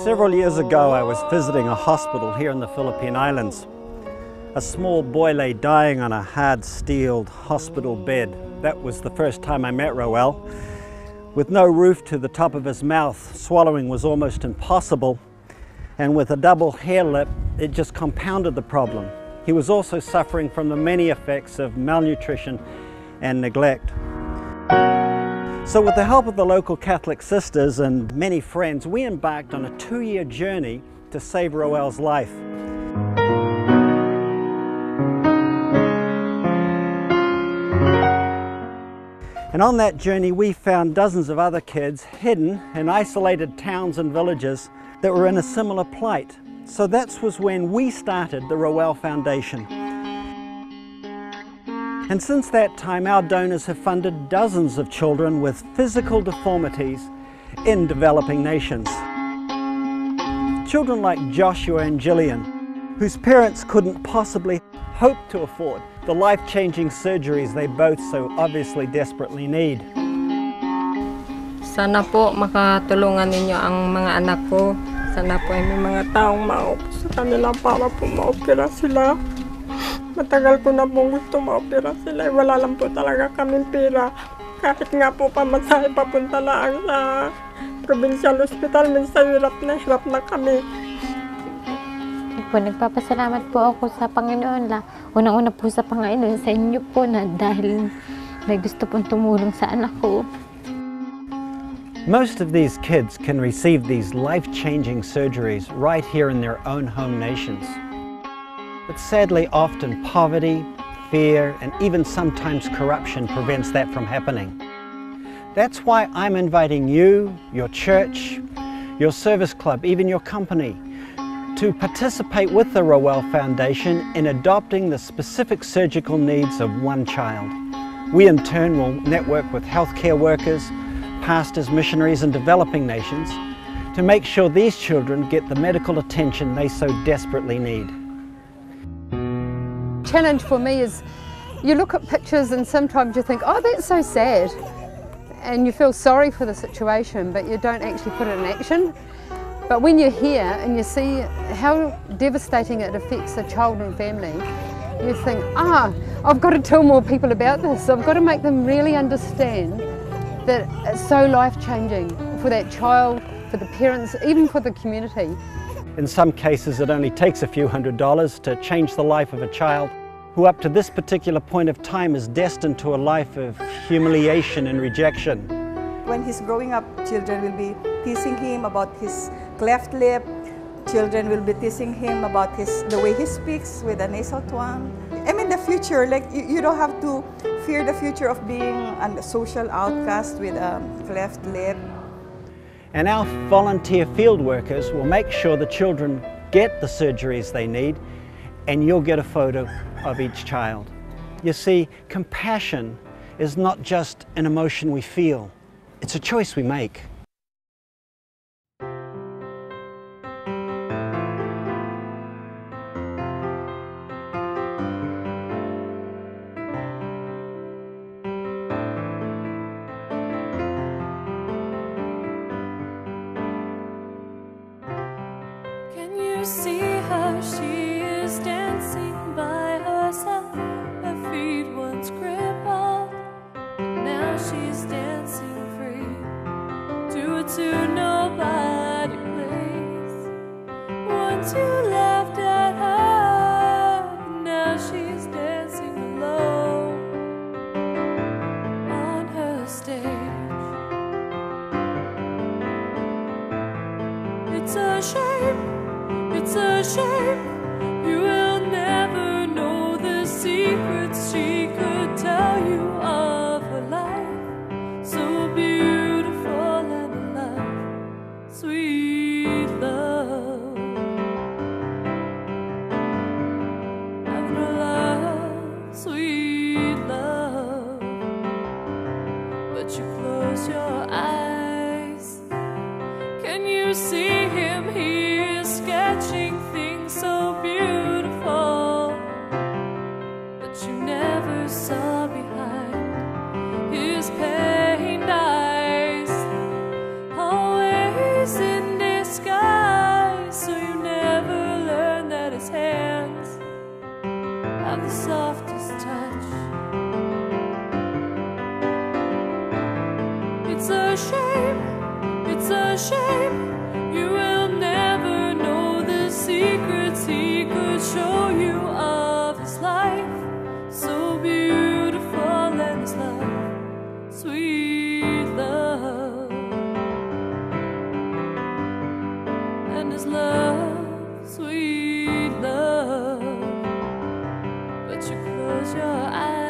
Several years ago, I was visiting a hospital here in the Philippine Islands. A small boy lay dying on a hard-steeled hospital bed. That was the first time I met Ruel. With no roof to the top of his mouth, swallowing was almost impossible. And with a double hair lip, it just compounded the problem. He was also suffering from the many effects of malnutrition and neglect. So with the help of the local Catholic sisters and many friends, we embarked on a 2-year journey to save Ruel's life. And on that journey, we found dozens of other kids hidden in isolated towns and villages that were in a similar plight. So that was when we started the Ruel Foundation. And since that time, our donors have funded dozens of children with physical deformities in developing nations. Children like Joshua and Jillian, whose parents couldn't possibly hope to afford the life-changing surgeries they both so obviously desperately need. Sana po makatulungan ninyo ang mga anak ko. Sana po ay may mga taong maupo sa kanila para po maopera sila. Matagal ko na pong gusto maopera sila. Wala lang po talaga kaming pera. Kahit nga po pamasahe papunta lang sa provincial hospital, minsan hirap na kami. Nagpapasalamat po ako sa Panginoon. Unang-una po sa Panginoon, sa inyo po na dahil may gusto pong tumulong sa anak ko. Most of these kids can receive these life-changing surgeries right here in their own home nations. But sadly, often poverty, fear, and even sometimes corruption prevents that from happening. That's why I'm inviting you, your church, your service club, even your company, to participate with the Ruel Foundation in adopting the specific surgical needs of one child. We in turn will network with healthcare workers, pastors, missionaries in developing nations to make sure these children get the medical attention they so desperately need. Challenge for me is you look at pictures and sometimes you think, oh, that's so sad, and you feel sorry for the situation, but you don't actually put it in action. But when you're here and you see how devastating it affects a child and family, you think, I've got to tell more people about this. I've got to make them really understand that it's so life-changing for that child, for the parents, even for the community. In some cases, it only takes a few $100s to change the life of a child who up to this particular point of time is destined to a life of humiliation and rejection. When he's growing up, children will be teasing him about his cleft lip. Children will be teasing him about the way he speaks with a nasal twang. I mean, the future, like you don't have to fear the future of being a social outcast with a cleft lip. And our volunteer field workers will make sure the children get the surgeries they need, and you'll get a photo of each child. You see, compassion is not just an emotion we feel, it's a choice we make. Can you see her? She is dancing by herself. Her feet once crippled, now she's dancing free to a tune nobody plays. Once you laughed at her, now she's dancing alone on her stage. It's a shame, it's a shame, you will never know the secrets she could tell you of her life. So beautiful and alive, sweet love. Having a love, sweet love. But you close your eyes, can you see him? He is sketching things so beautiful, but you never saw behind his pained eyes, always in disguise. shame, it's a shame. You will never know the secrets he could show you of his life. So beautiful and his love, sweet love. And his love, sweet love. But you close your eyes.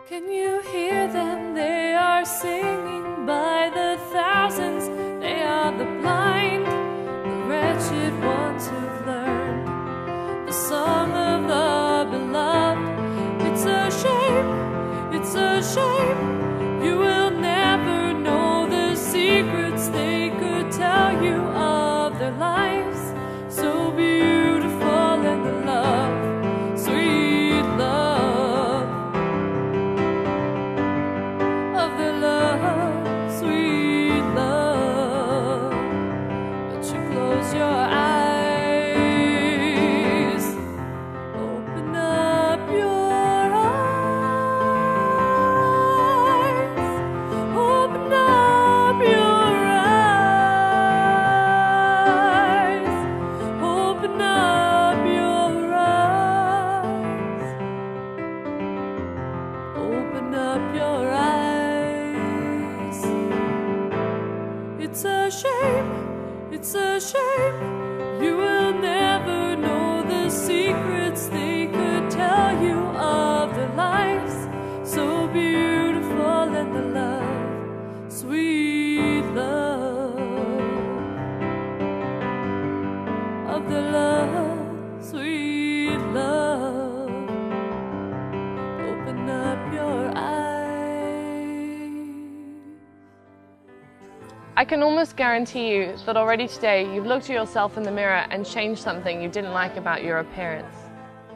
Can you hear them? They are singing by the thousands. They are the blind, the wretched ones who've learned the song of the beloved. It's a shame, it's a shame. You will never know the secrets they could tell you of their lives. So beautiful and the love, sweet love. Of the love, sweet love. But you close your eyes. Open up your eyes. Open up your eyes. Open up your eyes. Open up your eyes. It's a shame, it's a shame. You will never know the secrets they could tell you of their lives. So beautiful and the love, sweet love. Of the love, sweet love. Open up your eyes. I can almost guarantee you that already today you've looked at yourself in the mirror and changed something you didn't like about your appearance.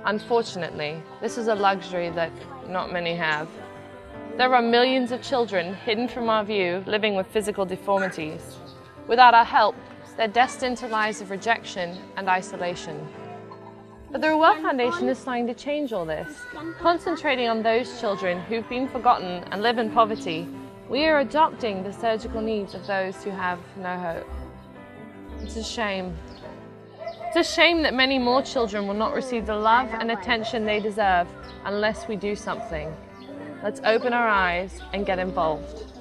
Unfortunately, this is a luxury that not many have. There are millions of children hidden from our view living with physical deformities. Without our help, they're destined to lives of rejection and isolation. But the Ruel Foundation is trying to change all this. Concentrating on those children who've been forgotten and live in poverty, we are adopting the surgical needs of those who have no hope. It's a shame. It's a shame that many more children will not receive the love and attention they deserve unless we do something. Let's open our eyes and get involved.